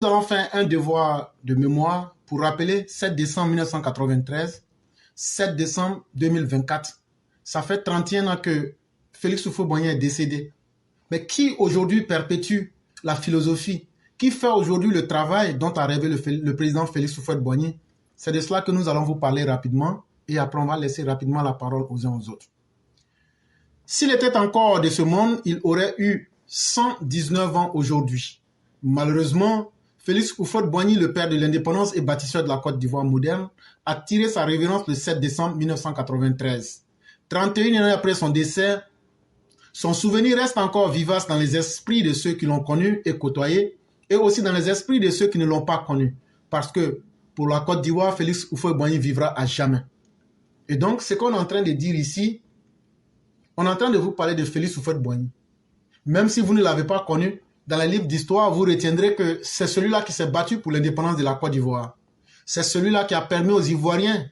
Nous allons faire un devoir de mémoire pour rappeler 7 décembre 1993, 7 décembre 2024. Ça fait 31 ans que Félix Houphouët-Boigny est décédé. Mais qui aujourd'hui perpétue la philosophie? Qui fait aujourd'hui le travail dont a rêvé le président Félix Houphouët-Boigny? C'est de cela que nous allons vous parler rapidement et après on va laisser rapidement la parole aux uns aux autres. S'il était encore de ce monde, il aurait eu 119 ans aujourd'hui. Malheureusement, Félix Houphouët-Boigny, le père de l'indépendance et bâtisseur de la Côte d'Ivoire moderne, a tiré sa révérence le 7 décembre 1993. 31 années après son décès, son souvenir reste encore vivace dans les esprits de ceux qui l'ont connu et côtoyé, et aussi dans les esprits de ceux qui ne l'ont pas connu. Parce que pour la Côte d'Ivoire, Félix Houphouët-Boigny vivra à jamais. Et donc, ce qu'on est en train de dire ici, on est en train de vous parler de Félix Houphouët-Boigny. Même si vous ne l'avez pas connu, dans les livres d'histoire, vous retiendrez que c'est celui-là qui s'est battu pour l'indépendance de la Côte d'Ivoire. C'est celui-là qui a permis aux Ivoiriens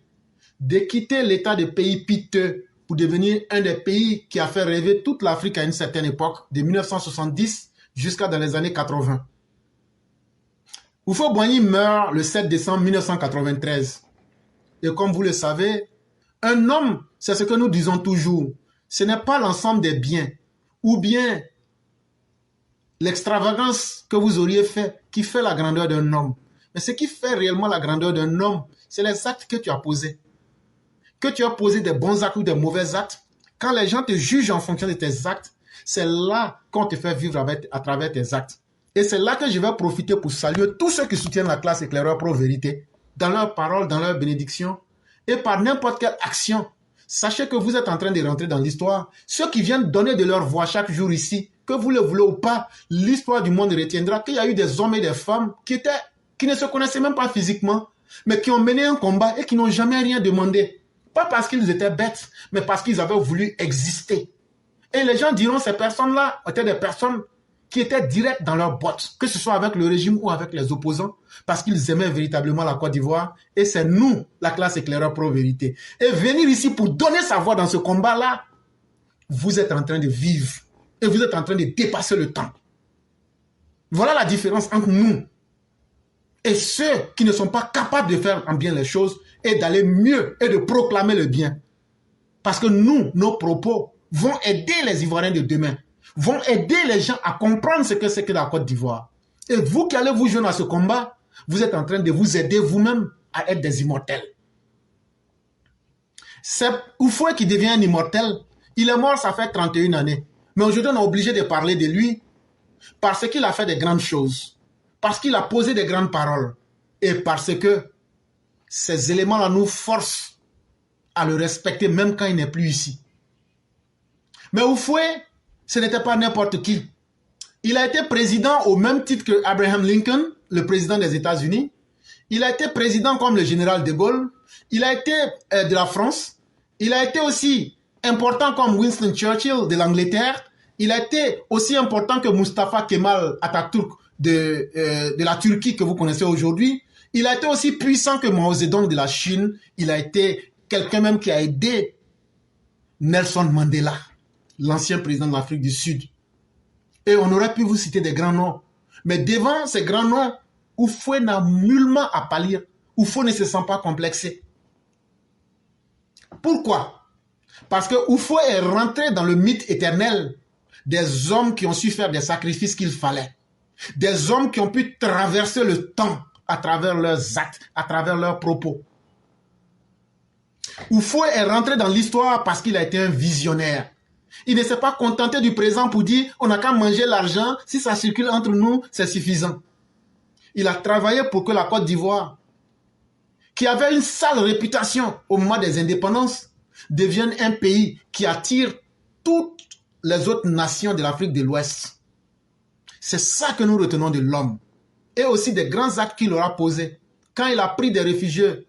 de quitter l'état de pays piteux pour devenir un des pays qui a fait rêver toute l'Afrique à une certaine époque, de 1970 jusqu'à dans les années 80. Houphouët-Boigny meurt le 7 décembre 1993. Et comme vous le savez, un homme, c'est ce que nous disons toujours, ce n'est pas l'ensemble des biens ou bien l'extravagance que vous auriez fait qui fait la grandeur d'un homme. Mais ce qui fait réellement la grandeur d'un homme, c'est les actes que tu as posés. Que tu as posé des bons actes ou des mauvais actes. Quand les gens te jugent en fonction de tes actes, c'est là qu'on te fait vivre à travers tes actes. Et c'est là que je vais profiter pour saluer tous ceux qui soutiennent la classe éclaireur pro-vérité, dans leurs paroles, dans leurs bénédictions, et par n'importe quelle action. Sachez que vous êtes en train de rentrer dans l'histoire. Ceux qui viennent donner de leur voix chaque jour ici, que vous le voulez ou pas, l'histoire du monde retiendra qu'il y a eu des hommes et des femmes qui ne se connaissaient même pas physiquement, mais qui ont mené un combat et qui n'ont jamais rien demandé. Pas parce qu'ils étaient bêtes, mais parce qu'ils avaient voulu exister. Et les gens diront ces personnes-là étaient des personnes qui étaient directes dans leurs bottes, que ce soit avec le régime ou avec les opposants, parce qu'ils aimaient véritablement la Côte d'Ivoire. Et c'est nous, la classe éclaireur pro-vérité. Et venir ici pour donner sa voix dans ce combat-là, vous êtes en train de vivre. Et vous êtes en train de dépasser le temps. Voilà la différence entre nous et ceux qui ne sont pas capables de faire en bien les choses et d'aller mieux et de proclamer le bien. Parce que nous, nos propos vont aider les Ivoiriens de demain, vont aider les gens à comprendre ce que c'est que la Côte d'Ivoire. Et vous qui allez vous joindre à ce combat, vous êtes en train de vous aider vous-même à être des immortels. C'est Houphouët qui devient un immortel. Il est mort, ça fait 31 années. Mais aujourd'hui, on est obligé de parler de lui parce qu'il a fait des grandes choses, parce qu'il a posé des grandes paroles et parce que ces éléments-là nous forcent à le respecter même quand il n'est plus ici. Mais Houphouët, ce n'était pas n'importe qui. Il a été président au même titre que Abraham Lincoln, le président des États-Unis. Il a été président comme le général de Gaulle. Il a été de la France. Il a été aussi important comme Winston Churchill de l'Angleterre. Il a été aussi important que Mustafa Kemal Atatürk de la Turquie que vous connaissez aujourd'hui. Il a été aussi puissant que Mao Zedong de la Chine. Il a été quelqu'un même qui a aidé Nelson Mandela, l'ancien président de l'Afrique du Sud. Et on aurait pu vous citer des grands noms. Mais devant ces grands noms, Houphouët n'a nullement à pâlir. Houphouët ne se sent pas complexé. Pourquoi? Parce que Houphouët est rentré dans le mythe éternel des hommes qui ont su faire des sacrifices qu'il fallait. Des hommes qui ont pu traverser le temps à travers leurs actes, à travers leurs propos. Houphouët est rentré dans l'histoire parce qu'il a été un visionnaire. Il ne s'est pas contenté du présent pour dire on n'a qu'à manger l'argent, si ça circule entre nous, c'est suffisant. Il a travaillé pour que la Côte d'Ivoire, qui avait une sale réputation au moment des indépendances, devienne un pays qui attire toutes les autres nations de l'Afrique de l'Ouest. C'est ça que nous retenons de l'homme. Et aussi des grands actes qu'il aura posés. Quand il a pris des réfugiés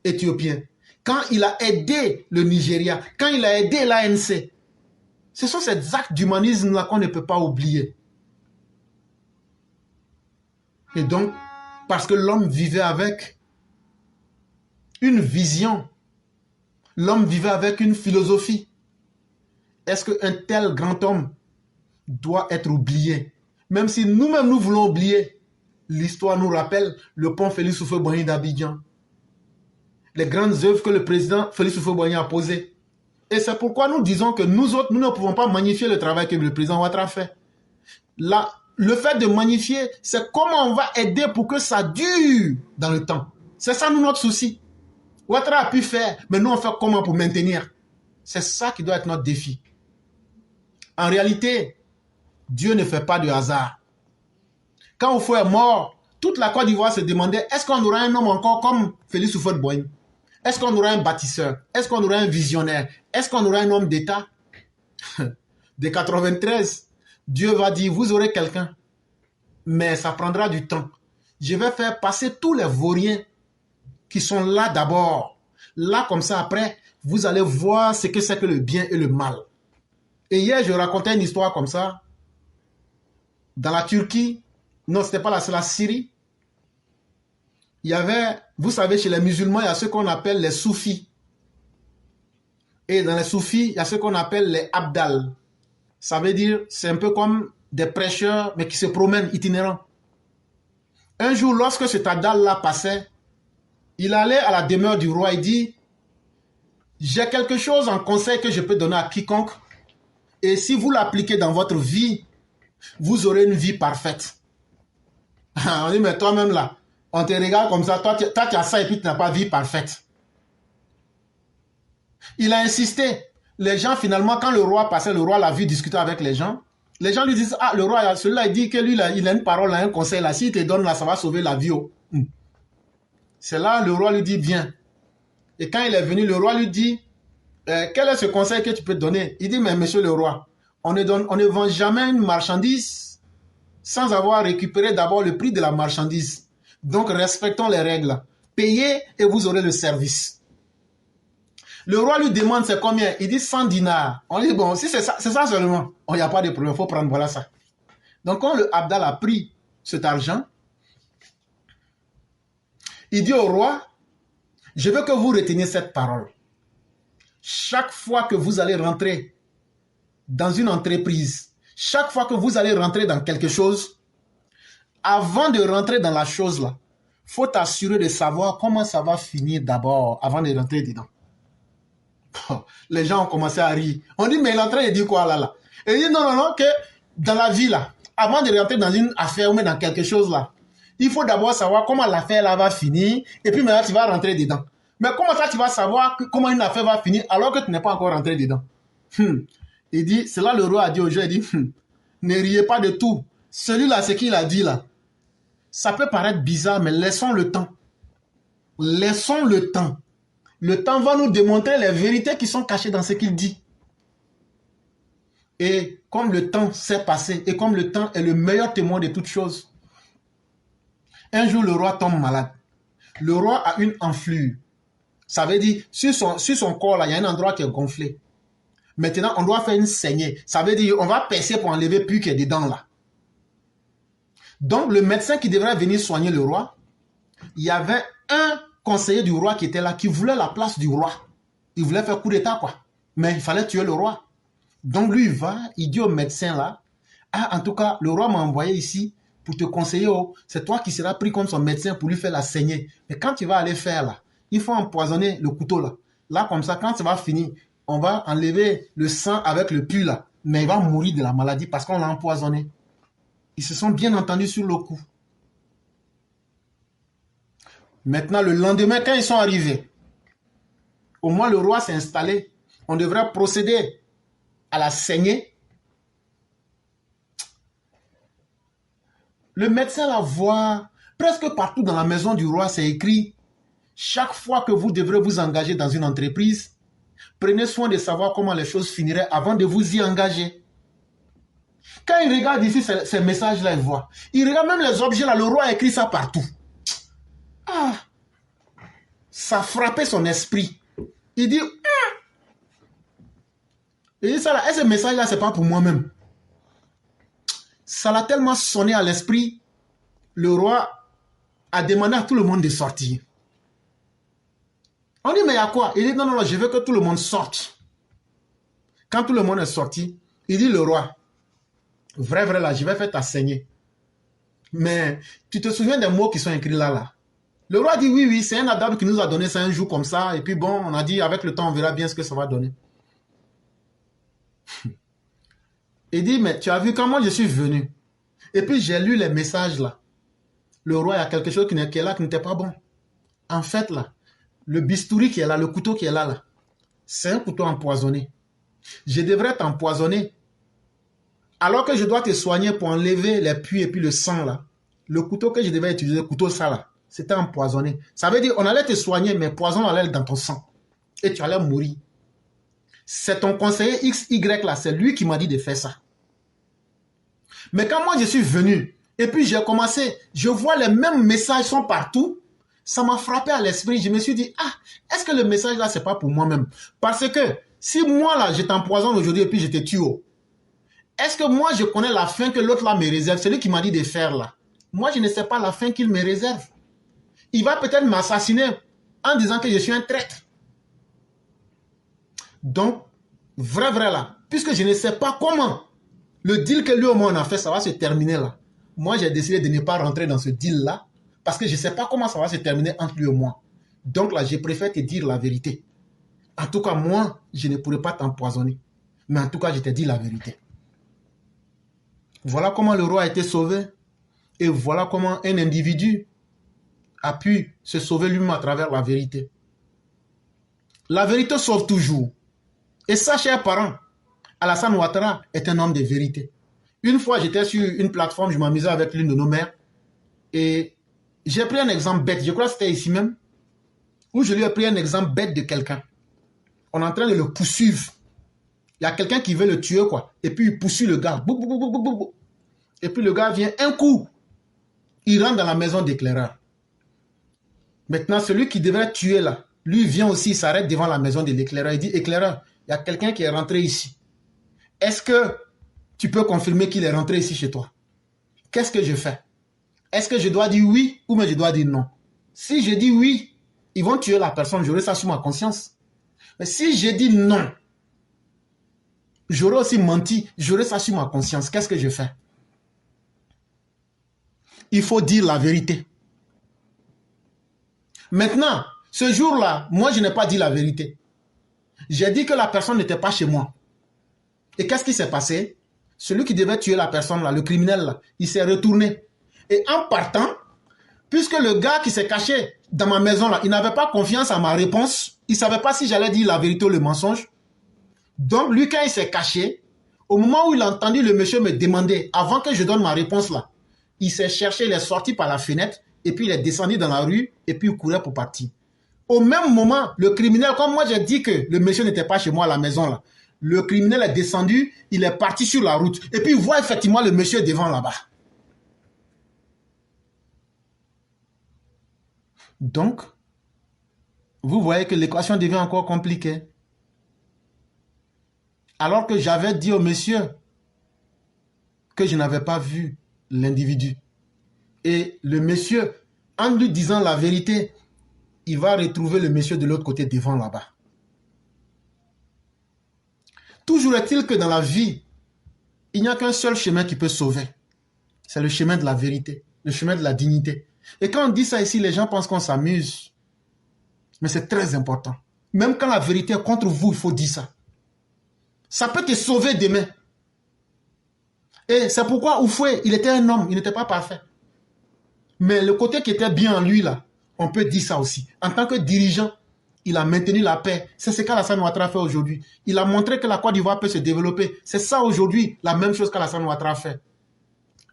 éthiopiens, quand il a aidé le Nigeria, quand il a aidé l'ANC. Ce sont ces actes d'humanisme-là qu'on ne peut pas oublier. Et donc, parce que l'homme vivait avec une vision, l'homme vivait avec une philosophie. Est-ce qu'un tel grand homme doit être oublié? Même si nous-mêmes nous voulons oublier, l'histoire nous rappelle le pont Félix Houphouët-Boigny d'Abidjan. Les grandes œuvres que le président Félix Houphouët-Boigny a posées. Et c'est pourquoi nous disons que nous autres, nous ne pouvons pas magnifier le travail que le président Ouattara fait. Là, le fait de magnifier, c'est comment on va aider pour que ça dure dans le temps. C'est ça, nous, notre souci. Ouattara a pu faire, mais nous, on fait comment pour maintenir. C'est ça qui doit être notre défi. En réalité, Dieu ne fait pas de hasard. Quand Oufou est mort, toute la Côte d'Ivoire se demandait, est-ce qu'on aura un homme encore comme Félix Houphouët-Boigny? Est-ce qu'on aura un bâtisseur? Est-ce qu'on aura un visionnaire? Est-ce qu'on aura un homme d'État? De 93, Dieu va dire, vous aurez quelqu'un, mais ça prendra du temps. Je vais faire passer tous les vauriens qui sont là d'abord. Là, comme ça, après, vous allez voir ce que c'est que le bien et le mal. Et hier, je racontais une histoire comme ça. Dans la Turquie, non, c'était pas là, c'est la Syrie. Il y avait, vous savez, chez les musulmans, il y a ce qu'on appelle les soufis. Et dans les soufis, il y a ce qu'on appelle les abdal. Ça veut dire, c'est un peu comme des prêcheurs, mais qui se promènent itinérants. Un jour, lorsque cet abdal-là passait, il allait à la demeure du roi et dit, j'ai quelque chose en conseil que je peux donner à quiconque. Et si vous l'appliquez dans votre vie, vous aurez une vie parfaite. On dit, mais toi-même là, on te regarde comme ça, toi tu as ça et puis tu n'as pas vie parfaite. Il a insisté. Les gens, finalement, quand le roi passait, le roi l'a vu discuter avec les gens lui disent, ah, le roi, celui-là, il dit que lui, là, il a une parole, un conseil là, s'il te donne là, ça va sauver la vie. Oh. C'est là, le roi lui dit, viens. Et quand il est venu, le roi lui dit, quel est ce conseil que tu peux donner? Il dit, mais monsieur le roi, on ne vend jamais une marchandise sans avoir récupéré d'abord le prix de la marchandise. Donc, respectons les règles. Payez et vous aurez le service. Le roi lui demande c'est combien? Il dit 100 dinars. On dit, bon, si c'est ça seulement, il n'y a pas de problème, il faut prendre, voilà ça. Donc, quand le Abdal a pris cet argent, il dit au roi, je veux que vous reteniez cette parole. Chaque fois que vous allez rentrer dans une entreprise, chaque fois que vous allez rentrer dans quelque chose, avant de rentrer dans la chose là, il faut t'assurer de savoir comment ça va finir d'abord avant de rentrer dedans. Les gens ont commencé à rire. On dit, mais il est en train de dire quoi là? Et il dit, non, que dans la vie là, avant de rentrer dans une affaire ou même dans quelque chose là, il faut d'abord savoir comment l'affaire là va finir et puis maintenant tu vas rentrer dedans. Mais comment ça tu vas savoir comment une affaire va finir alors que tu n'es pas encore rentré dedans? Il dit, c'est là le roi a dit aux gens, il dit, ne riez pas de tout. Celui-là, ce qu'il a dit là, ça peut paraître bizarre, mais laissons le temps. Laissons le temps. Le temps va nous démontrer les vérités qui sont cachées dans ce qu'il dit. Et comme le temps s'est passé, et comme le temps est le meilleur témoin de toutes choses, un jour le roi tombe malade. Le roi a une enflure. Ça veut dire, sur son corps, là, il y a un endroit qui est gonflé. Maintenant, on doit faire une saignée. Ça veut dire, on va percer pour enlever plus qu'il y a dedans là. Donc, le médecin qui devrait venir soigner le roi, il y avait un conseiller du roi qui était là, qui voulait la place du roi. Il voulait faire coup d'état, quoi. Mais il fallait tuer le roi. Donc, lui, il va, il dit au médecin là, ah, en tout cas, le roi m'a envoyé ici pour te conseiller, oh, c'est toi qui seras pris comme son médecin pour lui faire la saignée. Mais quand tu vas aller faire là, il faut empoisonner le couteau là. Là, comme ça, quand ça va finir, on va enlever le sang avec le pus là. Mais il va mourir de la maladie parce qu'on l'a empoisonné. Ils se sont bien entendus sur le coup. Maintenant, le lendemain, quand ils sont arrivés, au moins le roi s'est installé. On devrait procéder à la saignée. Le médecin la voit presque partout dans la maison du roi, c'est écrit, chaque fois que vous devrez vous engager dans une entreprise, prenez soin de savoir comment les choses finiraient avant de vous y engager. Quand il regarde ici ces messages-là, il voit. Il regarde même les objets là, le roi a écrit ça partout. Ah, ça a frappé son esprit. Il dit, il dit ça là, et ce message-là, c'est pas pour moi-même. Ça l'a tellement sonné à l'esprit, le roi a demandé à tout le monde de sortir. On dit, mais il y a quoi? Il dit, non, je veux que tout le monde sorte. Quand tout le monde est sorti, il dit, le roi, vrai, là, je vais faire ta saignée. Mais tu te souviens des mots qui sont écrits là? Le roi dit oui, oui, c'est un adable qui nous a donné ça un jour comme ça. Et puis bon, on a dit avec le temps, on verra bien ce que ça va donner. Il dit, mais tu as vu comment je suis venu. Et puis j'ai lu les messages là. Le roi, il y a quelque chose qui est là, qui n'était pas bon. En fait là, le bistouri qui est là, le couteau qui est là, c'est un couteau empoisonné. Je devrais t'empoisonner. Alors que je dois te soigner pour enlever les puits et puis le sang là. Le couteau que je devais utiliser, le couteau ça là, c'était empoisonné. Ça veut dire on allait te soigner, mais poison allait dans ton sang. Et tu allais mourir. C'est ton conseiller XY là, c'est lui qui m'a dit de faire ça. Mais quand moi je suis venu, et puis j'ai commencé, je vois les mêmes messages sont partout, ça m'a frappé à l'esprit. Je me suis dit, ah, est-ce que le message là, c'est pas pour moi-même? Parce que si moi là, je t'empoisonne aujourd'hui et puis je te tue, est-ce que moi je connais la fin que l'autre là me réserve? Celui qui m'a dit de faire là. Moi je ne sais pas la fin qu'il me réserve. Il va peut-être m'assassiner en disant que je suis un traître. Donc, vrai là, puisque je ne sais pas comment le deal que lui au moins on a fait, ça va se terminer là. Moi, j'ai décidé de ne pas rentrer dans ce deal-là parce que je ne sais pas comment ça va se terminer entre lui et moi. Donc là, je préfère te dire la vérité. En tout cas, moi, je ne pourrais pas t'empoisonner. Mais en tout cas, je te dis la vérité. Voilà comment le roi a été sauvé. Et voilà comment un individu a pu se sauver lui-même à travers la vérité. La vérité sauve toujours. Et ça, chers parents, Alassane Ouattara est un homme de vérité. Une fois, j'étais sur une plateforme, je m'amusais avec l'une de nos mères. Et j'ai pris un exemple bête, je crois que c'était ici même, où je lui ai pris un exemple bête de quelqu'un. On est en train de le poursuivre. Il y a quelqu'un qui veut le tuer, quoi. Et puis il poursuit le gars. Et puis le gars vient un coup. Il rentre dans la maison d'éclaireur. Maintenant, celui qui devrait tuer là, lui vient aussi, il s'arrête devant la maison de l'éclaireur. Il dit, éclaireur, il y a quelqu'un qui est rentré ici. Est-ce que tu peux confirmer qu'il est rentré ici chez toi? Qu'est-ce que je fais? Est-ce que je dois dire oui ou mais je dois dire non? Si je dis oui, ils vont tuer la personne, j'aurai ça sur ma conscience. Mais si je dis non, j'aurai aussi menti, j'aurai ça sur ma conscience. Qu'est-ce que je fais? Il faut dire la vérité. Maintenant, ce jour-là, moi je n'ai pas dit la vérité. J'ai dit que la personne n'était pas chez moi. Et qu'est-ce qui s'est passé? Celui qui devait tuer la personne là, le criminel là, il s'est retourné. Et en partant, puisque le gars qui s'est caché dans ma maison là, il n'avait pas confiance à ma réponse, il ne savait pas si j'allais dire la vérité ou le mensonge. Donc lui, quand il s'est caché, au moment où il a entendu le monsieur me demander, avant que je donne ma réponse là, il s'est cherché, il est sorti par la fenêtre, et puis il est descendu dans la rue, et puis il courait pour partir. Au même moment, le criminel, comme moi j'ai dit que le monsieur n'était pas chez moi à la maison là, le criminel est descendu, il est parti sur la route, et puis il voit effectivement le monsieur devant là-bas. Donc, vous voyez que l'équation devient encore compliquée. Alors que j'avais dit au monsieur que je n'avais pas vu l'individu. Et le monsieur, en lui disant la vérité, il va retrouver le monsieur de l'autre côté devant là-bas. Toujours est-il que dans la vie, il n'y a qu'un seul chemin qui peut sauver. C'est le chemin de la vérité, le chemin de la dignité. Et quand on dit ça ici, les gens pensent qu'on s'amuse. Mais c'est très important. Même quand la vérité est contre vous, il faut dire ça. Ça peut te sauver demain. Et c'est pourquoi Oufoué, il était un homme, il n'était pas parfait. Mais le côté qui était bien en lui, là, on peut dire ça aussi. En tant que dirigeant, il a maintenu la paix. C'est ce qu'Alassane Ouattara fait aujourd'hui. Il a montré que la Côte d'Ivoire peut se développer. C'est ça aujourd'hui, la même chose qu'Alassane Ouattara fait.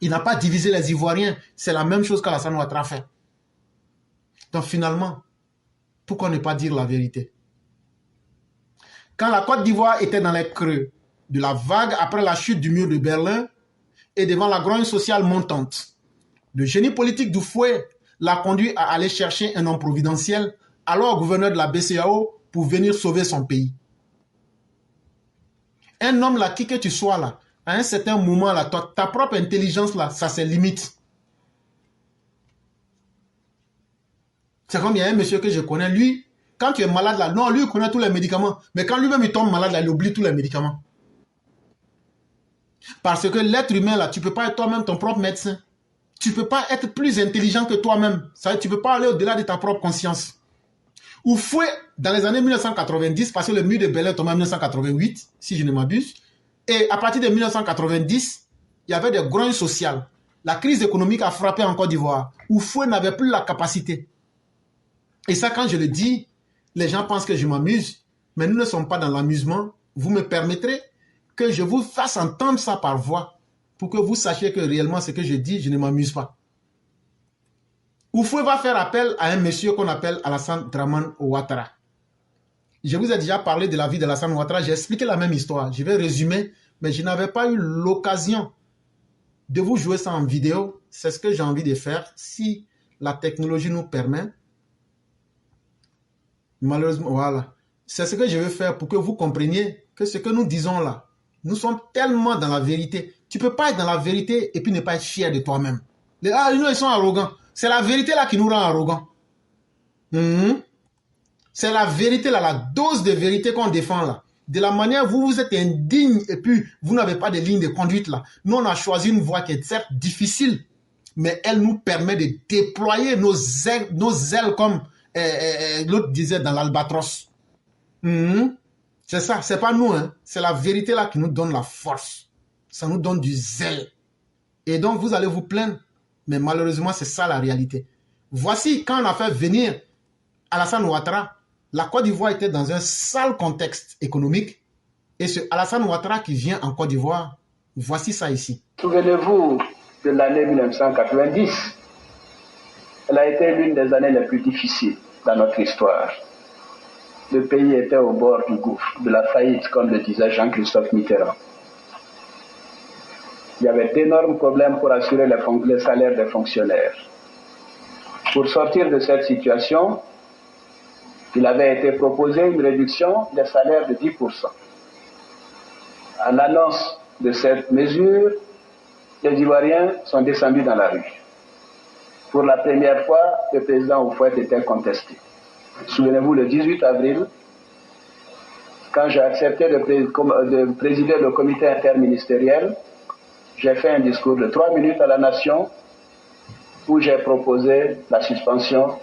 Il n'a pas divisé les Ivoiriens. C'est la même chose qu'Alassane Ouattara fait. Donc finalement, pourquoi ne pas dire la vérité? Quand la Côte d'Ivoire était dans les creux de la vague après la chute du mur de Berlin et devant la grogne sociale montante, le génie politique d'Oufoué l'a conduit à aller chercher un homme providentiel, alors gouverneur de la BCEAO, pour venir sauver son pays. Un homme là, qui que tu sois là, à un certain moment là, ta propre intelligence là, ça c'est limite. C'est comme il y a un monsieur que je connais, lui, quand tu es malade là, non, lui il connaît tous les médicaments, mais quand lui-même il tombe malade là, il oublie tous les médicaments. Parce que l'être humain là, tu ne peux pas être toi-même ton propre médecin. Tu ne peux pas être plus intelligent que toi-même. Tu ne peux pas aller au-delà de ta propre conscience. Houphouët, dans les années 1990, parce que le mur de Berlin est tombé en 1988, si je ne m'abuse, et à partir de 1990, il y avait des grogne sociales. La crise économique a frappé en Côte d'Ivoire. Houphouët n'avait plus la capacité. Et ça, quand je le dis, les gens pensent que je m'amuse, mais nous ne sommes pas dans l'amusement. Vous me permettrez que je vous fasse entendre ça par voix, pour que vous sachiez que réellement ce que je dis, je ne m'amuse pas. Houphouët va faire appel à un monsieur qu'on appelle Alassane Dramane Ouattara. Je vous ai déjà parlé de la vie d'Alassane Ouattara, j'ai expliqué la même histoire. Je vais résumer, mais je n'avais pas eu l'occasion de vous jouer ça en vidéo. C'est ce que j'ai envie de faire, si la technologie nous permet. Malheureusement, voilà. C'est ce que je veux faire pour que vous compreniez que ce que nous disons là, nous sommes tellement dans la vérité. Tu ne peux pas être dans la vérité et puis ne pas être fier de toi-même. Ils sont arrogants. C'est la vérité là qui nous rend arrogants. C'est la vérité là, la dose de vérité qu'on défend là. De la manière où vous êtes indigne et puis vous n'avez pas de ligne de conduite là. Nous, on a choisi une voie qui est certes difficile, mais elle nous permet de déployer nos ailes comme l'autre disait dans l'Albatros. C'est ça, c'est pas nous, hein. C'est la vérité là qui nous donne la force. Ça nous donne du zèle. Et donc vous allez vous plaindre. Mais malheureusement, c'est ça la réalité. Voici, quand on a fait venir Alassane Ouattara, la Côte d'Ivoire était dans un sale contexte économique. Et ce Alassane Ouattara qui vient en Côte d'Ivoire, voici ça ici. Souvenez-vous de l'année 1990. Elle a été l'une des années les plus difficiles dans notre histoire. Le pays était au bord du gouffre, de la faillite, comme le disait Jean-Christophe Mitterrand. Il y avait d'énormes problèmes pour assurer les salaires des fonctionnaires. Pour sortir de cette situation, il avait été proposé une réduction des salaires de 10%. À l'annonce de cette mesure, les Ivoiriens sont descendus dans la rue. Pour la première fois, le président Houphouët était contesté. Souvenez-vous, le 18 avril, quand j'ai accepté de présider le comité interministériel, j'ai fait un discours de 3 minutes à la nation où j'ai proposé la suspension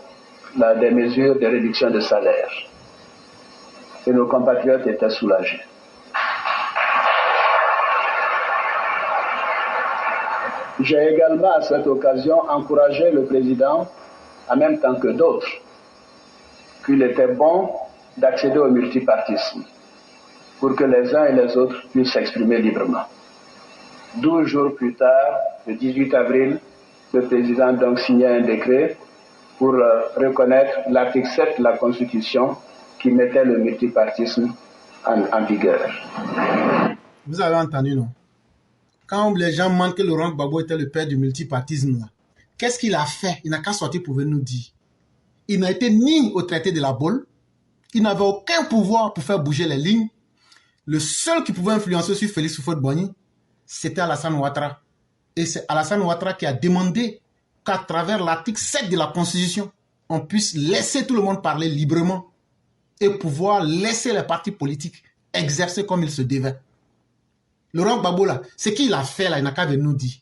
des mesures de réduction de salaire. Et nos compatriotes étaient soulagés. J'ai également à cette occasion encouragé le président, en même temps que d'autres, qu'il était bon d'accéder au multipartisme pour que les uns et les autres puissent s'exprimer librement. 12 jours plus tard, le 18 avril, le président donc signait un décret pour reconnaître l'article 7 de la Constitution qui mettait le multipartisme en vigueur. Vous avez entendu, non? Quand les gens mentent que Laurent Gbagbo était le père du multipartisme, qu'est-ce qu'il a fait? Il n'a qu'à sortir pour venir nous dire. Il n'a été ni au traité de la Baule, il n'avait aucun pouvoir pour faire bouger les lignes. Le seul qui pouvait influencer sur Félix Houphouët-Boigny, c'était Alassane Ouattara. Et c'est Alassane Ouattara qui a demandé qu'à travers l'article 7 de la Constitution, on puisse laisser tout le monde parler librement et pouvoir laisser les partis politiques exercer comme ils se devaient. Laurent Gbagbo, là, ce qu'il a fait, là, il n'a qu'à venir nous dire.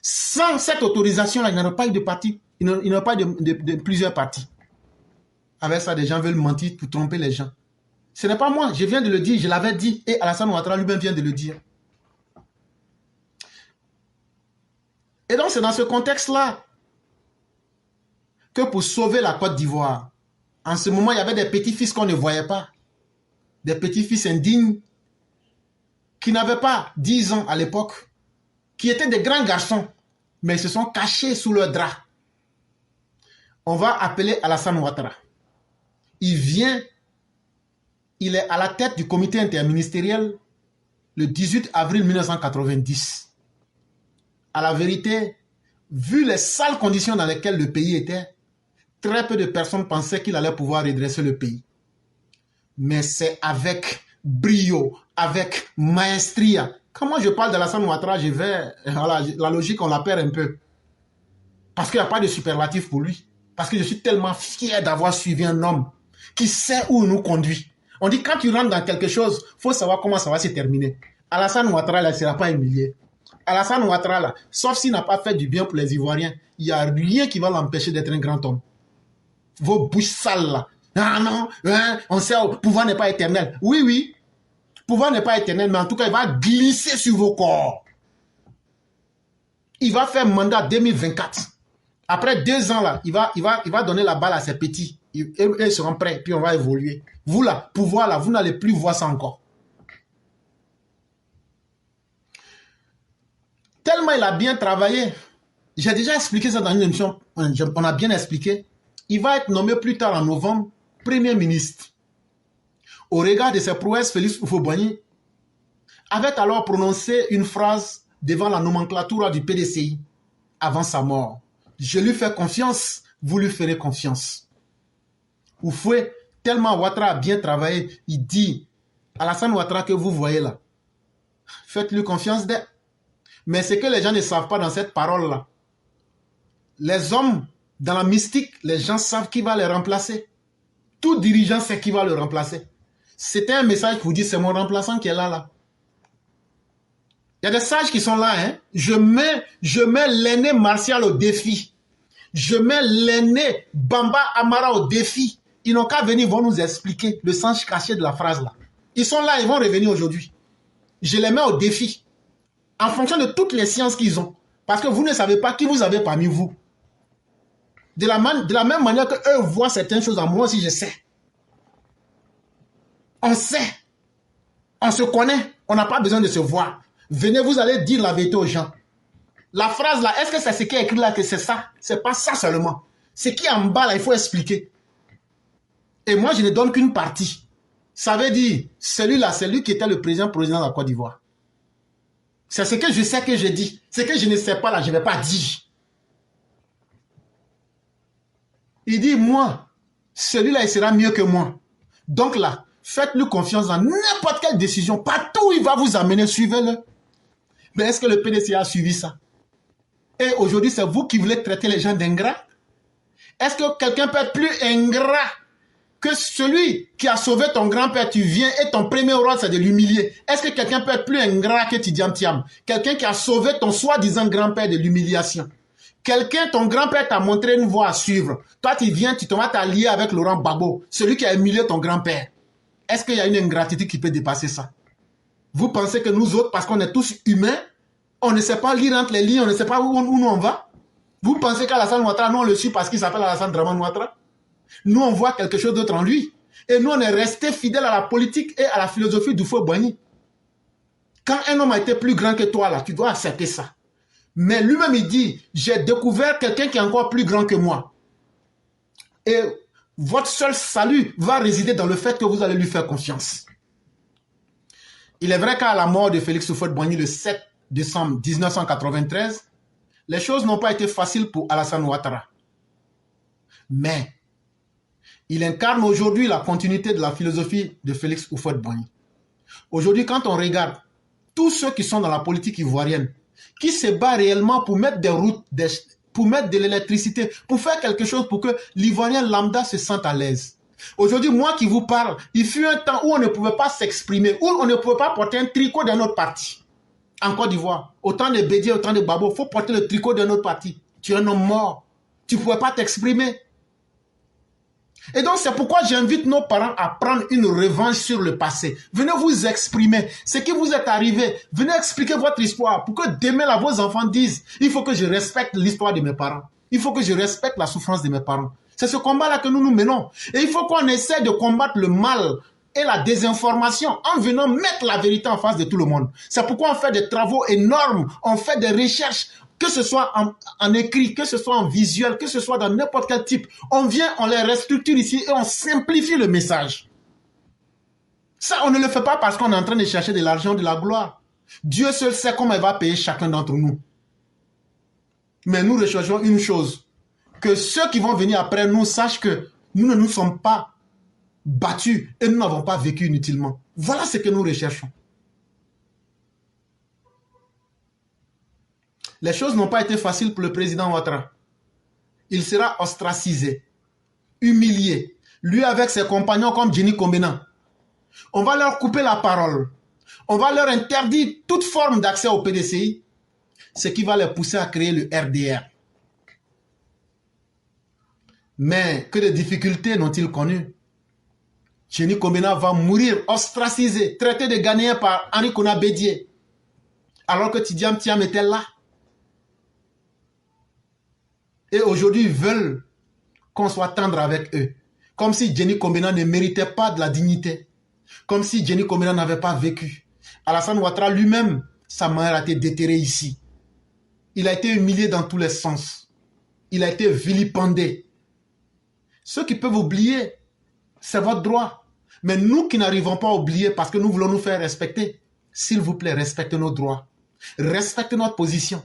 Sans cette autorisation-là, il n'aurait pas eu de parti, il n'aurait pas de plusieurs partis. Avec ça, des gens veulent mentir pour tromper les gens. Ce n'est pas moi, je viens de le dire, je l'avais dit, et Alassane Ouattara lui-même vient de le dire. Et donc, c'est dans ce contexte-là que pour sauver la Côte d'Ivoire, en ce moment, il y avait des petits-fils qu'on ne voyait pas. Des petits-fils indignes qui n'avaient pas 10 ans à l'époque, qui étaient des grands garçons, mais ils se sont cachés sous leur drap. On va appeler Alassane Ouattara. Il est à la tête du comité interministériel le 18 avril 1990. À la vérité, vu les sales conditions dans lesquelles le pays était, très peu de personnes pensaient qu'il allait pouvoir redresser le pays. Mais c'est avec brio, avec maestria. Quand moi je parle d'Alassane Ouattara, la logique, on la perd un peu. Parce qu'il n'y a pas de superlatif pour lui. Parce que je suis tellement fier d'avoir suivi un homme qui sait où il nous conduit. On dit quand tu rentres dans quelque chose, il faut savoir comment ça va se terminer. Alassane Ouattara, il ne sera pas humilié. Alassane Ouattara, là, sauf s'il n'a pas fait du bien pour les Ivoiriens, il n'y a rien qui va l'empêcher d'être un grand homme. Vos bouches sales, là. Ah non, hein, on sait, le pouvoir n'est pas éternel. Oui, oui, le pouvoir n'est pas éternel, mais en tout cas, il va glisser sur vos corps. Il va faire mandat 2024. Après 2 ans, là, il va donner la balle à ses petits. Ils seront prêts, puis on va évoluer. Vous, là, pouvoir, là, vous n'allez plus voir ça encore. Tellement il a bien travaillé. J'ai déjà expliqué ça dans une émission. On a bien expliqué. Il va être nommé plus tard en novembre Premier ministre. Au regard de ses prouesses, Félix Houphouët-Boigny avait alors prononcé une phrase devant la nomenclature du PDCI avant sa mort. Je lui fais confiance, vous lui ferez confiance. Houphouët, tellement Ouattara a bien travaillé, il dit, Alassane Ouattara que vous voyez là, faites-lui confiance d'elle. Mais ce que les gens ne savent pas dans cette parole-là, les hommes, dans la mystique, les gens savent qui va les remplacer. Tout dirigeant sait qui va le remplacer. C'était un message pour dire, c'est mon remplaçant qui est là. Il y a des sages qui sont là. Hein? Je mets l'aîné Martial au défi. Je mets l'aîné Bamba Amara au défi. Ils n'ont qu'à venir, ils vont nous expliquer le sens caché de la phrase là. Ils sont là, ils vont revenir aujourd'hui. Je les mets au défi. En fonction de toutes les sciences qu'ils ont. Parce que vous ne savez pas qui vous avez parmi vous. De la même manière que eux voient certaines choses en moi aussi, je sais. On sait. On se connaît. On n'a pas besoin de se voir. Venez, vous allez dire la vérité aux gens. La phrase là, est-ce que c'est ce qui est écrit là que c'est ça? C'est pas ça seulement. Ce qui est en bas là, il faut expliquer. Et moi, je ne donne qu'une partie. Ça veut dire, celui-là, c'est lui qui était le président de la Côte d'Ivoire. C'est ce que je sais que je dis. Ce que je ne sais pas là, je ne vais pas dire. Il dit, moi, celui-là, il sera mieux que moi. Donc là, faites-lui confiance dans n'importe quelle décision. Partout où il va vous amener, suivez-le. Mais est-ce que le PDC a suivi ça? Et aujourd'hui, c'est vous qui voulez traiter les gens d'ingrats? Est-ce que quelqu'un peut être plus ingrat que celui qui a sauvé ton grand-père? Tu viens et ton premier rôle, c'est de l'humilier. Est-ce que quelqu'un peut être plus ingrat que Tidiane Thiam? Quelqu'un qui a sauvé ton soi-disant grand-père de l'humiliation. Quelqu'un, ton grand-père t'a montré une voie à suivre. Toi, tu viens, tu te vas t'allier avec Laurent Gbagbo, celui qui a humilié ton grand-père. Est-ce qu'il y a une ingratitude qui peut dépasser ça? Vous pensez que nous autres, parce qu'on est tous humains, on ne sait pas lire entre les lignes, on ne sait pas où nous on va? Vous pensez qu'Alassane Ouattara, nous on le suit parce qu'il s'appelle Alassane Draman Ouattara? Nous on voit quelque chose d'autre en lui. Et nous on est resté fidèles à la politique et à la philosophie d'Houphouët-Boigny. Quand un homme a été plus grand que toi, là, tu dois accepter ça. Mais lui-même il dit, j'ai découvert quelqu'un qui est encore plus grand que moi. Et votre seul salut va résider dans le fait que vous allez lui faire confiance. Il est vrai qu'à la mort de Félix Houphouët-Boigny le 7 décembre 1993, les choses n'ont pas été faciles pour Alassane Ouattara. Mais il incarne aujourd'hui la continuité de la philosophie de Félix Houphouët-Boigny. Aujourd'hui, quand on regarde tous ceux qui sont dans la politique ivoirienne, qui se battent réellement pour mettre des routes, pour mettre de l'électricité, pour faire quelque chose pour que l'Ivoirien lambda se sente à l'aise. Aujourd'hui, moi qui vous parle, il fut un temps où on ne pouvait pas s'exprimer, où on ne pouvait pas porter un tricot d'un autre parti. En Côte d'Ivoire, autant de Bédié, autant de Babo, il faut porter le tricot d'un autre parti. Tu es un homme mort. Tu ne pouvais pas t'exprimer. Et donc, c'est pourquoi j'invite nos parents à prendre une revanche sur le passé. Venez vous exprimer. Ce qui vous est arrivé, venez expliquer votre histoire pour que demain, là, vos enfants disent, il faut que je respecte l'histoire de mes parents. Il faut que je respecte la souffrance de mes parents. C'est ce combat-là que nous nous menons. Et il faut qu'on essaie de combattre le mal et la désinformation en venant mettre la vérité en face de tout le monde. C'est pourquoi on fait des travaux énormes, on fait des recherches, que ce soit en écrit, que ce soit en visuel, que ce soit dans n'importe quel type. On vient, on les restructure ici et on simplifie le message. Ça, on ne le fait pas parce qu'on est en train de chercher de l'argent, de la gloire. Dieu seul sait comment il va payer chacun d'entre nous. Mais nous recherchons une chose, que ceux qui vont venir après nous sachent que nous ne nous sommes pas battus et nous n'avons pas vécu inutilement. Voilà ce que nous recherchons. Les choses n'ont pas été faciles pour le président Ouattara. Il sera ostracisé, humilié, lui avec ses compagnons comme Jenny Kombena. On va leur couper la parole. On va leur interdire toute forme d'accès au PDCI. ce qui va les pousser à créer le RDR. Mais que de difficultés n'ont-ils connu? Jenny Kombena va mourir ostracisé, traité de Ghanéen par Henri Konan Bédié, alors que Tidiane Thiam était là. Et aujourd'hui, ils veulent qu'on soit tendre avec eux. Comme si Jenny Kombena ne méritait pas de la dignité. Comme si Jenny Kombena n'avait pas vécu. Alassane Ouattara lui-même, sa mère a été déterrée ici. Il a été humilié dans tous les sens. Il a été vilipendé. Ceux qui peuvent oublier, c'est votre droit. Mais nous qui n'arrivons pas à oublier parce que nous voulons nous faire respecter, s'il vous plaît, respectez nos droits. Respectez notre position.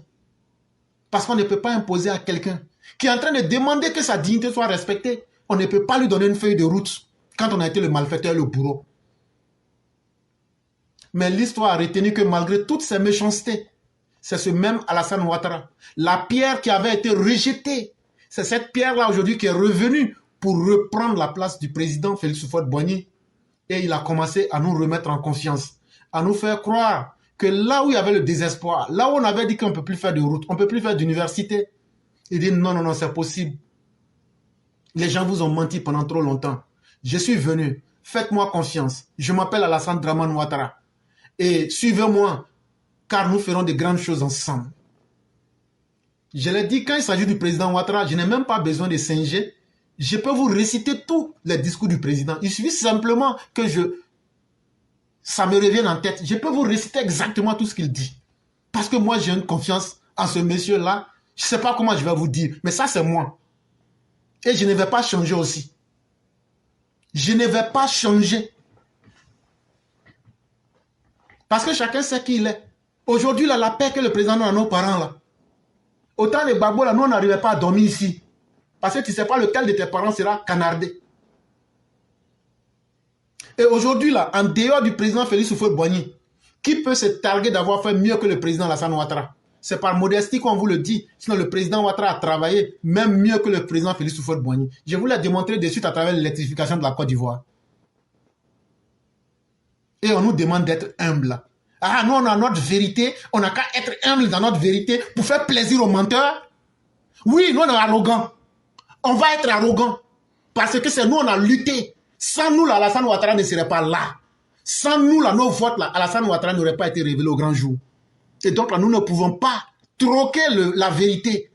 Parce qu'on ne peut pas imposer à quelqu'un qui est en train de demander que sa dignité soit respectée. On ne peut pas lui donner une feuille de route quand on a été le malfaiteur, le bourreau. Mais l'histoire a retenu que malgré toutes ces méchancetés, c'est ce même Alassane Ouattara, la pierre qui avait été rejetée, c'est cette pierre-là aujourd'hui qui est revenue pour reprendre la place du président Félix Houphouët-Boigny. Et il a commencé à nous remettre en confiance, à nous faire croire que là où il y avait le désespoir, là où on avait dit qu'on ne peut plus faire de route, on ne peut plus faire d'université, il dit non, non, non, c'est possible. Les gens vous ont menti pendant trop longtemps. Je suis venu, faites-moi confiance. Je m'appelle Alassane Dramane Ouattara. Et suivez-moi, car nous ferons de grandes choses ensemble. Je l'ai dit, quand il s'agit du président Ouattara, je n'ai même pas besoin de singer. Je peux vous réciter tous les discours du président. Il suffit simplement que ça me revienne en tête. Je peux vous réciter exactement tout ce qu'il dit. Parce que moi, j'ai une confiance en ce monsieur-là. Je ne sais pas comment je vais vous dire, mais ça, c'est moi. Et je ne vais pas changer aussi. Je ne vais pas changer. Parce que chacun sait qui il est. Aujourd'hui, là, la paix que le président donne à nos parents, là. Autant les babos, là, nous, on n'arrivait pas à dormir ici. Parce que tu ne sais pas lequel de tes parents sera canardé. Et aujourd'hui, là, en dehors du président Félix Houphouët-Boigny, qui peut se targuer d'avoir fait mieux que le président Alassane Ouattara? C'est par modestie qu'on vous le dit. Sinon, le président Ouattara a travaillé même mieux que le président Félix Houphouët-Boigny. Je vous l'ai démontré de suite à travers l'électrification de la Côte d'Ivoire. Et on nous demande d'être humble. Ah, nous, on a notre vérité. On n'a qu'à être humble dans notre vérité pour faire plaisir aux menteurs. Oui, nous, on est arrogants. On va être arrogants. Parce que c'est nous, on a lutté. Sans nous, là, Alassane Ouattara ne serait pas là. Sans nous, là, nos votes, là, Alassane Ouattara n'aurait pas été révélé au grand jour. Et donc, là, nous ne pouvons pas troquer la vérité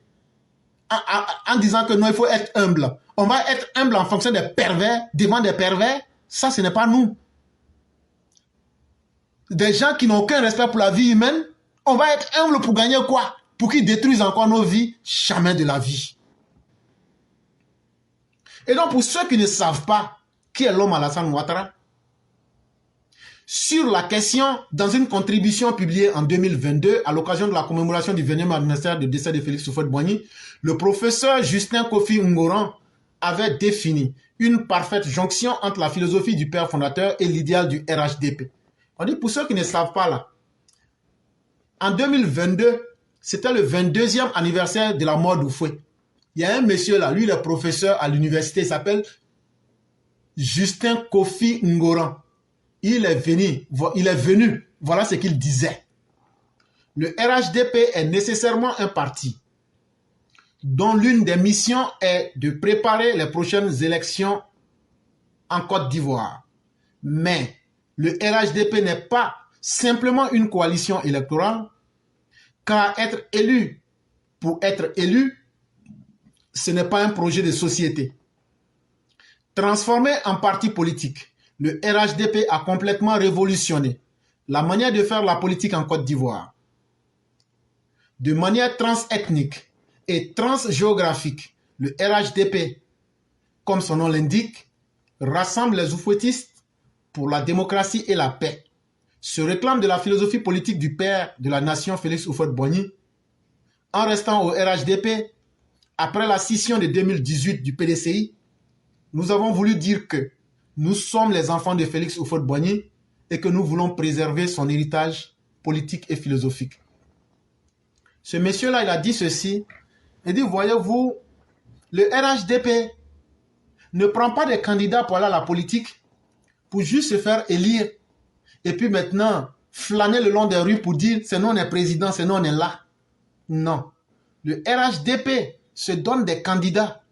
en disant que non, il faut être humble. On va être humble en fonction des pervers, devant des pervers. Ça, ce n'est pas nous. Des gens qui n'ont aucun respect pour la vie humaine, on va être humble pour gagner quoi? Pour qu'ils détruisent encore nos vies? Jamais de la vie. Et donc, pour ceux qui ne savent pas qui est l'homme Alassane Ouattara, sur la question, dans une contribution publiée en 2022, à l'occasion de la commémoration du 20e anniversaire du décès de Félix Houphouët-Boigny, le professeur Justin Kofi Ngoran avait défini une parfaite jonction entre la philosophie du père fondateur et l'idéal du RHDP. On dit, pour ceux qui ne savent pas là, en 2022, c'était le 22e anniversaire de la mort d'Houphouët. Il y a un monsieur là, lui il est professeur à l'université, il s'appelle Justin Kofi Ngoran. Il est venu, voilà ce qu'il disait. Le RHDP est nécessairement un parti dont l'une des missions est de préparer les prochaines élections en Côte d'Ivoire. Mais le RHDP n'est pas simplement une coalition électorale, car pour être élu, ce n'est pas un projet de société. Transformé en parti politique, le RHDP a complètement révolutionné la manière de faire la politique en Côte d'Ivoire. De manière transethnique et transgéographique, le RHDP, comme son nom l'indique, rassemble les Houphouëtistes pour la démocratie et la paix, se réclame de la philosophie politique du père de la nation Félix Houphouët-Boigny. En restant au RHDP, après la scission de 2018 du PDCI, nous avons voulu dire que nous sommes les enfants de Félix Houphouët-Boigny et que nous voulons préserver son héritage politique et philosophique. Ce monsieur-là, il a dit ceci. Il dit, voyez-vous, le RHDP ne prend pas des candidats pour aller à la politique pour juste se faire élire et puis maintenant flâner le long des rues pour dire c'est nous on est président, c'est nous on est là. Non. Le RHDP se donne des candidats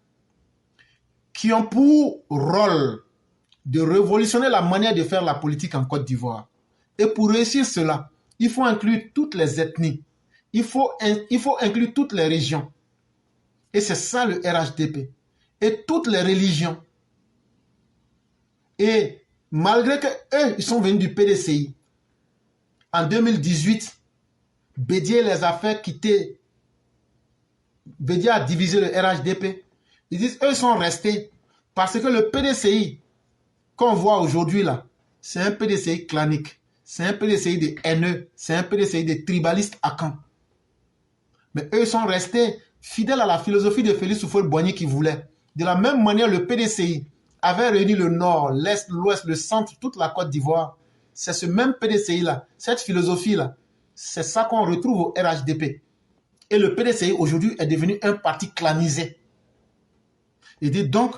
qui ont pour rôle de révolutionner la manière de faire la politique en Côte d'Ivoire. Et pour réussir cela, il faut inclure toutes les ethnies. Il faut inclure toutes les régions. Et c'est ça le RHDP. Et toutes les religions. Et malgré qu'eux, ils sont venus du PDCI, en 2018, Bédié les a fait quitter. Bédié a divisé le RHDP. Ils disent, eux sont restés parce que le PDCI, qu'on voit aujourd'hui là, c'est un PDCI clanique. C'est un PDCI de haineux. C'est un PDCI de tribalistes à Caen. Mais eux sont restés fidèles à la philosophie de Félix Houphouët-Boigny qui voulait. De la même manière, le PDCI avait réuni le nord, l'est, l'ouest, le centre, toute la Côte d'Ivoire. C'est ce même PDCI-là, cette philosophie-là, c'est ça qu'on retrouve au RHDP. Et le PDCI aujourd'hui est devenu un parti clanisé. Il dit donc,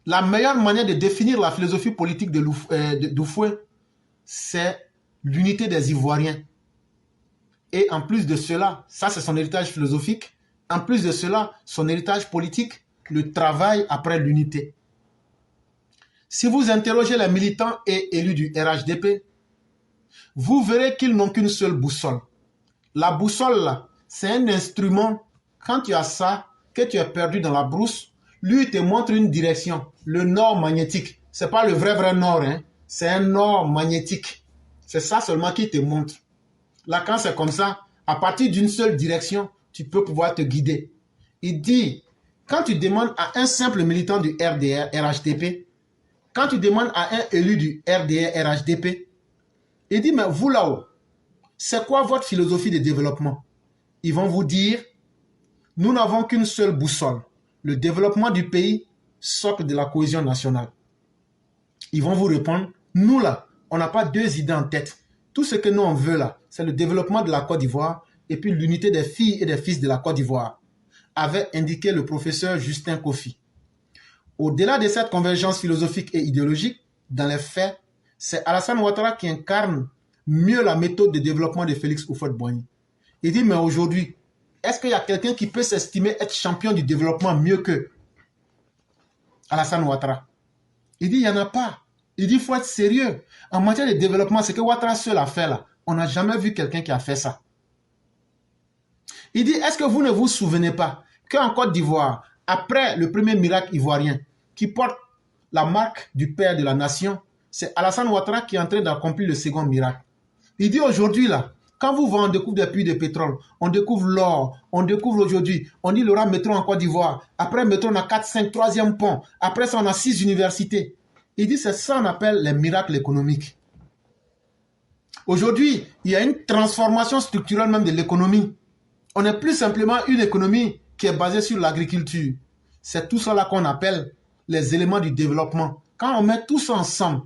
la meilleure manière de définir la philosophie politique d'Houphouët, c'est l'unité des Ivoiriens. Et en plus de cela, ça c'est son héritage philosophique, en plus de cela, son héritage politique, le travail après l'unité. Si vous interrogez les militants et élus du RHDP, vous verrez qu'ils n'ont qu'une seule boussole. La boussole, là, c'est un instrument, quand tu as ça, que tu es perdu dans la brousse, lui te montre une direction, le nord magnétique. Ce n'est pas le vrai nord, hein? C'est un nord magnétique. C'est ça seulement qui te montre. Là, quand c'est comme ça, à partir d'une seule direction, tu peux pouvoir te guider. Il dit, quand tu demandes à un simple militant du RDR, RHDP, quand tu demandes à un élu du RDR, RHDP, il dit, mais vous là-haut, c'est quoi votre philosophie de développement? Ils vont vous dire, nous n'avons qu'une seule boussole. Le développement du pays, socle de la cohésion nationale. Ils vont vous répondre, nous là, on n'a pas deux idées en tête. Tout ce que nous on veut là, c'est le développement de la Côte d'Ivoire et puis l'unité des filles et des fils de la Côte d'Ivoire, avait indiqué le professeur Justin Kofi. Au-delà de cette convergence philosophique et idéologique, dans les faits, c'est Alassane Ouattara qui incarne mieux la méthode de développement de Félix Houphouët-Boigny. Il dit, mais aujourd'hui, est-ce qu'il y a quelqu'un qui peut s'estimer être champion du développement mieux que Alassane Ouattara? Il dit, il n'y en a pas. Il dit, il faut être sérieux. En matière de développement, ce que Ouattara seul a fait là, on n'a jamais vu quelqu'un qui a fait ça. Il dit, est-ce que vous ne vous souvenez pas qu'en Côte d'Ivoire, après le premier miracle ivoirien, qui porte la marque du père de la nation, c'est Alassane Ouattara qui est en train d'accomplir le second miracle. Il dit aujourd'hui là, quand vous voyez, on découvre des puits de pétrole, on découvre l'or, on découvre aujourd'hui, on dit il y aura métro en Côte d'Ivoire, après métro on a 4, 5, 3e pont, après ça on a 6 universités. Il dit c'est ça qu'on appelle les miracles économiques. Aujourd'hui, il y a une transformation structurelle même de l'économie. On n'est plus simplement une économie qui est basée sur l'agriculture. C'est tout ça là qu'on appelle les éléments du développement. Quand on met tout ça ensemble,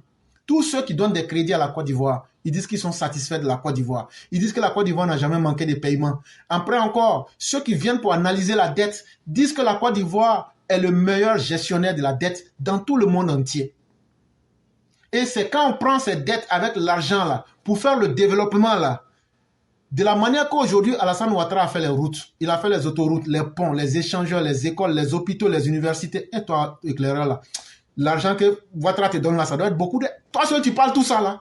tous ceux qui donnent des crédits à la Côte d'Ivoire, ils disent qu'ils sont satisfaits de la Côte d'Ivoire. Ils disent que la Côte d'Ivoire n'a jamais manqué de paiement. Après encore, ceux qui viennent pour analyser la dette disent que la Côte d'Ivoire est le meilleur gestionnaire de la dette dans tout le monde entier. Et c'est quand on prend ces dettes avec l'argent là, pour faire le développement là, de la manière qu'aujourd'hui Alassane Ouattara a fait les routes, il a fait les autoroutes, les ponts, les échangeurs, les écoles, les hôpitaux, les universités, et toi, éclaireur là, l'argent que Ouattara te donne là, ça doit être beaucoup de... Toi seul tu parles tout ça là.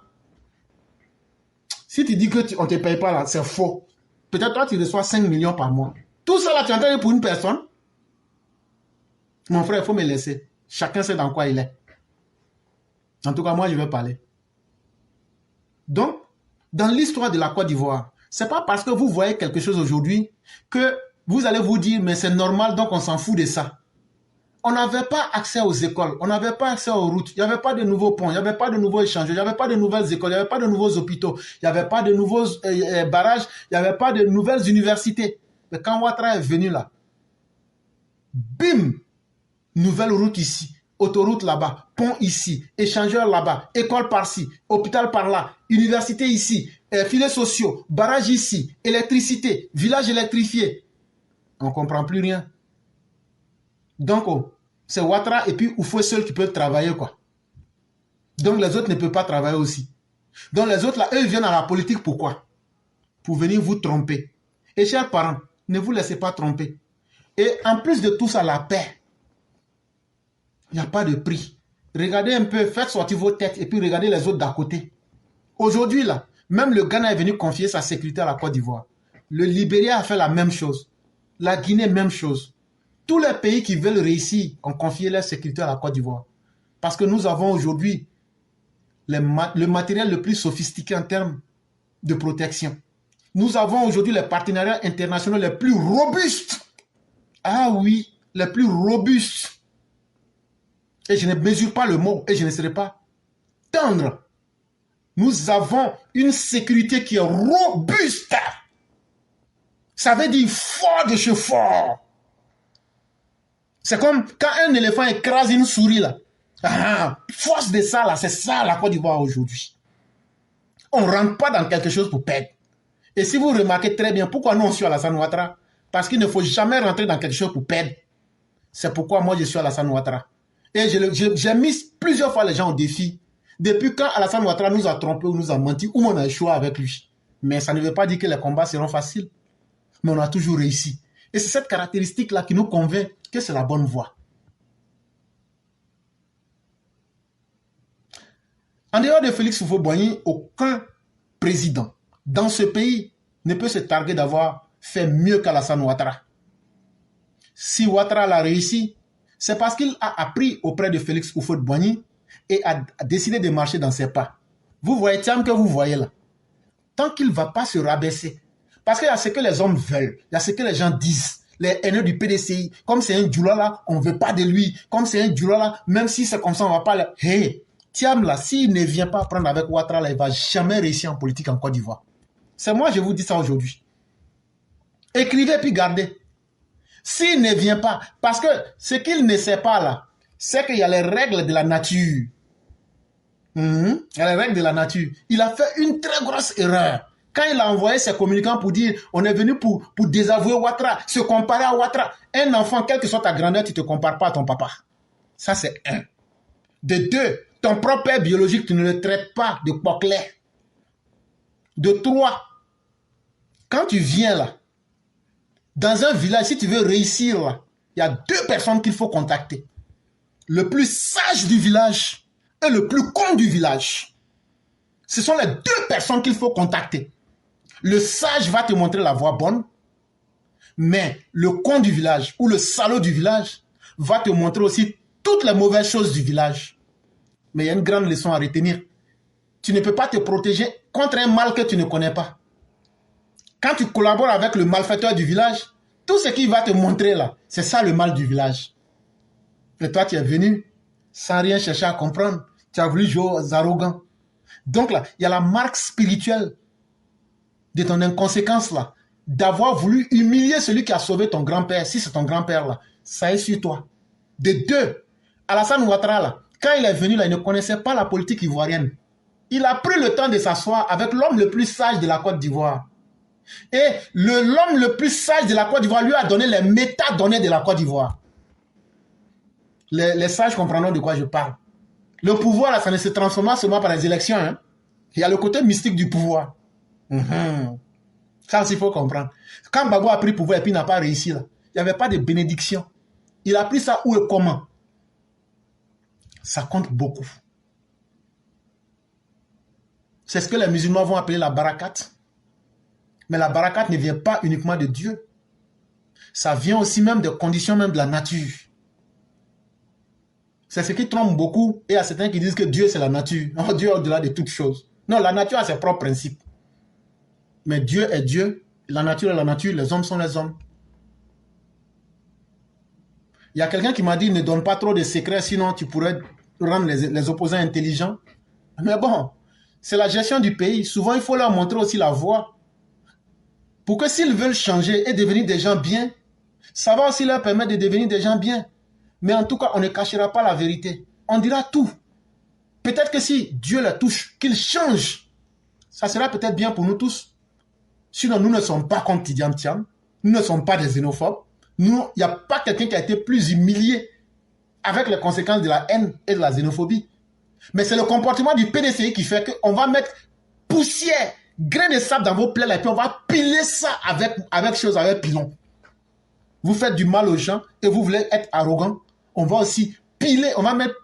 Si tu dis qu'on ne te paye pas là, c'est faux. Peut-être toi tu reçois 5 millions par mois. Tout ça là, tu entends pour une personne? Mon frère, il faut me laisser. Chacun sait dans quoi il est. En tout cas, moi, je vais parler. Donc, dans l'histoire de la Côte d'Ivoire, ce n'est pas parce que vous voyez quelque chose aujourd'hui que vous allez vous dire, mais c'est normal, donc on s'en fout de ça. On n'avait pas accès aux écoles, on n'avait pas accès aux routes, il n'y avait pas de nouveaux ponts, il n'y avait pas de nouveaux échanges, il n'y avait pas de nouvelles écoles, il n'y avait pas de nouveaux hôpitaux, il n'y avait pas de nouveaux barrages, il n'y avait pas de nouvelles universités. Mais quand Ouattara est venu là, bim, nouvelle route ici. Autoroute là-bas, pont ici, échangeur là-bas, école par-ci, hôpital par-là, université ici, filets sociaux, barrage ici, électricité, village électrifié. On ne comprend plus rien. Donc, c'est Ouattara et puis Houphouët seul qui peuvent travailler, quoi. Donc, les autres ne peuvent pas travailler aussi. Donc, les autres, là, eux, ils viennent à la politique, pourquoi? Pour venir vous tromper. Et chers parents, Ne vous laissez pas tromper. Et en plus de tout ça, la paix. Il n'y a pas de prix. Regardez un peu, faites sortir vos têtes et puis regardez les autres d'à côté. Aujourd'hui, là, même le Ghana est venu confier sa sécurité à la Côte d'Ivoire. Le Libéria a fait la même chose. La Guinée, même chose. Tous les pays qui veulent réussir ont confié leur sécurité à la Côte d'Ivoire. Parce que nous avons aujourd'hui le matériel le plus sophistiqué en termes de protection. Nous avons aujourd'hui les partenariats internationaux les plus robustes. Ah oui, les plus robustes. Et je ne mesure pas le mot et je ne serai pas tendre. Nous avons une sécurité qui est robuste. Ça veut dire fort de chez fort. C'est comme quand un éléphant écrase une souris là. Ah, force de ça là, c'est ça la Côte d'Ivoire aujourd'hui. On ne rentre pas dans quelque chose pour perdre. Et si vous remarquez très bien, pourquoi nous on suit Alassane Ouattara? Parce qu'il ne faut jamais rentrer dans quelque chose pour perdre. C'est pourquoi moi je suis Alassane Ouattara. Et j'ai mis plusieurs fois les gens au défi. Depuis quand Alassane Ouattara nous a trompés ou nous a menti, ou on a échoué avec lui. Mais ça ne veut pas dire que les combats seront faciles. Mais on a toujours réussi. Et c'est cette caractéristique-là qui nous convainc que c'est la bonne voie. En dehors de Félix Houphouët-Boigny, aucun président dans ce pays ne peut se targuer d'avoir fait mieux qu'Alassane Ouattara. Si Ouattara l'a réussi, c'est parce qu'il a appris auprès de Félix Houphouët-Boigny et a décidé de marcher dans ses pas. Vous voyez, Thiam, que vous voyez là, tant qu'il ne va pas se rabaisser, parce qu'il y a ce que les hommes veulent, il y a ce que les gens disent, les haineux du PDCI, comme c'est un Djoula là, on ne veut pas de lui, comme c'est un Djoula là, même si c'est comme ça, on ne va pas le... Hey, Thiam là, s'il ne vient pas prendre avec Ouattara là, il ne va jamais réussir en politique en Côte d'Ivoire. C'est moi, je vous dis ça aujourd'hui. Écrivez puis gardez. S'il ne vient pas, parce que ce qu'il ne sait pas là, c'est qu'il y a les règles de la nature. Il y a les règles de la nature. Il a fait une très grosse erreur. Quand il a envoyé ses communicants pour dire on est venu pour désavouer Ouattara, se comparer à Ouattara. Un enfant, quelle que soit ta grandeur, tu ne te compares pas à ton papa. Ça, c'est un. De deux, ton propre père biologique, tu ne le traites pas de poclet. De trois, quand tu viens là, dans un village, si tu veux réussir là, il y a deux personnes qu'il faut contacter. Le plus sage du village et le plus con du village. Ce sont les deux personnes qu'il faut contacter. Le sage va te montrer la voie bonne, mais le con du village ou le salaud du village va te montrer aussi toutes les mauvaises choses du village. Mais il y a une grande leçon à retenir. Tu ne peux pas te protéger contre un mal que tu ne connais pas. Quand tu collabores avec le malfaiteur du village, tout ce qu'il va te montrer là, c'est ça le mal du village. Et toi, tu es venu sans rien chercher à comprendre. Tu as voulu jouer aux arrogants. Donc là, il y a la marque spirituelle de ton inconséquence là, d'avoir voulu humilier celui qui a sauvé ton grand-père, si c'est ton grand-père là, ça est sur toi. De deux, Alassane Ouattara là, quand il est venu là, il ne connaissait pas la politique ivoirienne. Il a pris le temps de s'asseoir avec l'homme le plus sage de la Côte d'Ivoire. Et l'homme le plus sage de la Côte d'Ivoire lui a donné les métadonnées de la Côte d'Ivoire. Les sages comprendront de quoi je parle. Le pouvoir, là, ça ne se transforme pas seulement par les élections. Hein. Il y a le côté mystique du pouvoir. Ça aussi, il faut comprendre. Quand Gbagbo a pris le pouvoir et puis n'a pas réussi, là, il n'y avait pas de bénédiction. Il a pris ça où et comment. Ça compte beaucoup. C'est ce que les musulmans vont appeler la barakat. Mais la barakat ne vient pas uniquement de Dieu. Ça vient aussi même des conditions même de la nature. C'est ce qui trompe beaucoup. Et il y a certains qui disent que Dieu c'est la nature. Non, Dieu est au-delà de toutes choses. Non, la nature a ses propres principes. Mais Dieu est Dieu. La nature est la nature. Les hommes sont les hommes. Il y a quelqu'un qui m'a dit ne donne pas trop de secrets, sinon tu pourrais rendre les opposants intelligents. Mais bon, c'est la gestion du pays. Souvent, il faut leur montrer aussi la voie. Pour que s'ils veulent changer et devenir des gens bien, ça va aussi leur permettre de devenir des gens bien. Mais en tout cas, on ne cachera pas la vérité. On dira tout. Peut-être que si Dieu les touche, qu'il change, ça sera peut-être bien pour nous tous. Sinon, nous ne sommes pas contre Tidiane Thiam. Nous ne sommes pas des xénophobes. Il n'y a pas quelqu'un qui a été plus humilié avec les conséquences de la haine et de la xénophobie. Mais c'est le comportement du PDCI qui fait qu'on va mettre poussière grain de sable dans vos plaies, là, et puis on va piler ça avec pilon. Vous faites du mal aux gens et vous voulez être arrogant. On va aussi piler, on va mettre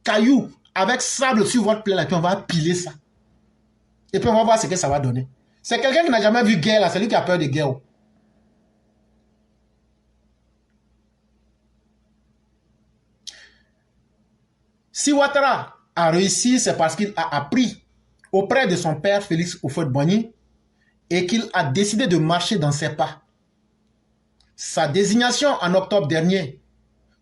cailloux avec sable sur votre plaie, là, et puis on va piler ça. Et puis on va voir ce que ça va donner. C'est quelqu'un qui n'a jamais vu guerre, là, c'est lui qui a peur de guerre. Si Ouattara a réussi, c'est parce qu'il a appris auprès de son père Félix Houphouët-Boigny et qu'il a décidé de marcher dans ses pas. Sa désignation en octobre dernier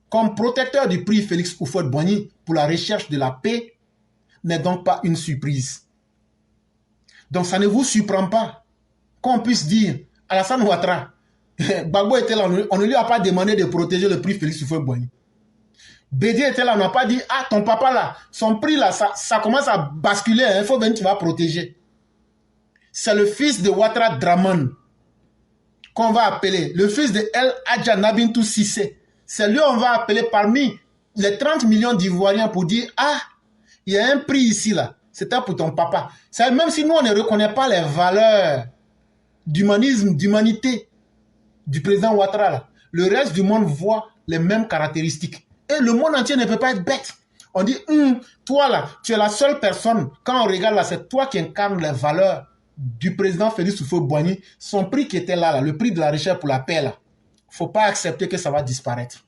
comme protecteur du prix Félix Houphouët-Boigny pour la recherche de la paix n'est donc pas une surprise. Donc ça ne vous surprend pas qu'on puisse dire Alassane Ouattara, Gbagbo était là, on ne lui a pas demandé de protéger le prix Félix Houphouët-Boigny. Bédié était là, on n'a pas dit, ah, ton papa là, son prix là, ça commence à basculer, il faut venir, tu vas protéger. C'est le fils de Ouattara Draman qu'on va appeler, le fils de El Hadja Bintou Cissé. C'est lui on va appeler parmi les 30 millions d'Ivoiriens pour dire, ah, il y a un prix ici là, c'était pour ton papa. Même si nous on ne reconnaît pas les valeurs d'humanisme, d'humanité du président Ouattara là, le reste du monde voit les mêmes caractéristiques. Et le monde entier ne peut pas être bête. On dit, toi là, tu es la seule personne, quand on regarde là, c'est toi qui incarne les valeurs du président Félix Houphouët-Boigny. Son prix qui était là, le prix de la recherche pour la paix, là, il ne faut pas accepter que ça va disparaître.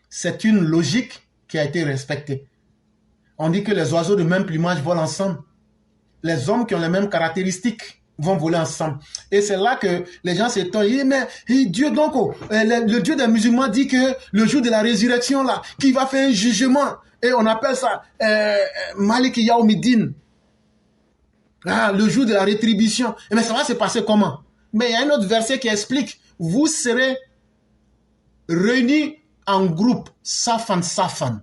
C'est une logique qui a été respectée. On dit que les oiseaux de même plumage volent ensemble. Les hommes qui ont les mêmes caractéristiques vont voler ensemble. Et c'est là que les gens s'étonnent. Ils disent, mais Dieu, donc, le Dieu des musulmans dit que le jour de la résurrection, là, qu'il va faire un jugement. Et on appelle ça Malik Yaoumiddin. Ah, le jour de la rétribution. Mais ça va se passer comment? Mais il y a un autre verset qui explique. Vous serez réunis en groupe, safan, safan.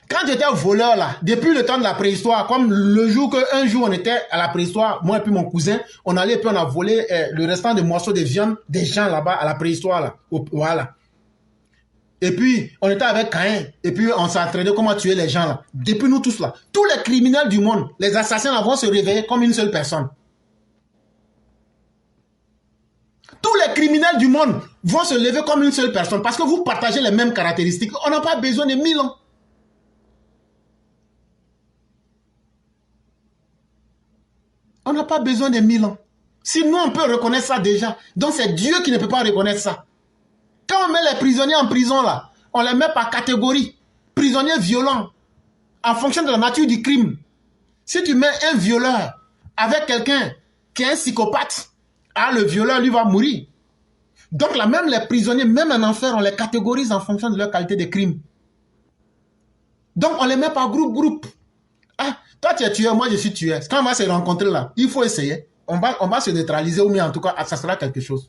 Quand j'étais voleur là, depuis le temps de la préhistoire, comme le jour qu'un jour on était à la préhistoire, moi et puis mon cousin, on allait et puis on a volé le restant de morceaux de viande des gens là-bas à la préhistoire là. Voilà. Et puis on était avec Caïn et puis on s'entraînait comment tuer les gens là. Depuis nous tous là, tous les criminels du monde, les assassins là vont se réveiller comme une seule personne. Tous les criminels du monde vont se lever comme une seule personne parce que vous partagez les mêmes caractéristiques. On n'a pas besoin de 1000 ans. On n'a pas besoin de 1000 ans. Si nous, on peut reconnaître ça déjà. Donc, c'est Dieu qui ne peut pas reconnaître ça. Quand on met les prisonniers en prison, là, on les met par catégorie. Prisonniers violents, en fonction de la nature du crime. Si tu mets un violeur avec quelqu'un qui est un psychopathe, ah, le violeur, lui, va mourir. Donc, là, même les prisonniers, même en enfer, on les catégorise en fonction de leur qualité de crime. Donc, on les met par groupe. Ah, toi tu es tueur, moi je suis tueur. Quand on va se rencontrer là, il faut essayer. On va se neutraliser ou bien en tout cas, ça sera quelque chose.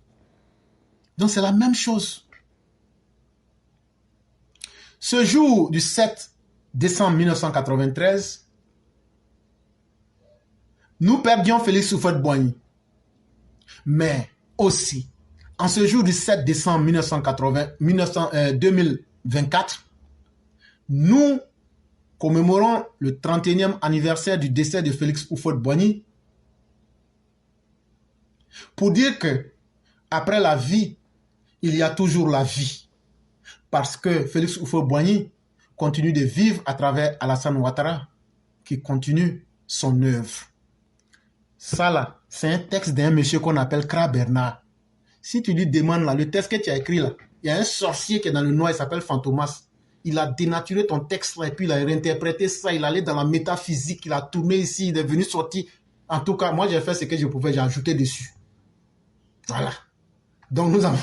Donc c'est la même chose. Ce jour du 7 décembre 1993, nous perdions Félix Houphouët-Boigny. Mais aussi, en ce jour du 7 décembre 2024, nous commémorons le 31e anniversaire du décès de Félix Houphouët-Boigny pour dire que après la vie, il y a toujours la vie. Parce que Félix Houphouët-Boigny continue de vivre à travers Alassane Ouattara qui continue son œuvre. Ça là, c'est un texte d'un monsieur qu'on appelle Kra Bernard. Si tu lui demandes là, le texte que tu as écrit là, il y a un sorcier qui est dans le noir, il s'appelle Fantomas. Il a dénaturé ton texte là et puis il a réinterprété ça, il allait dans la métaphysique, il a tourné ici, il est venu sortir. En tout cas, moi j'ai fait ce que je pouvais, j'ai ajouté dessus. Voilà. Donc nous avons...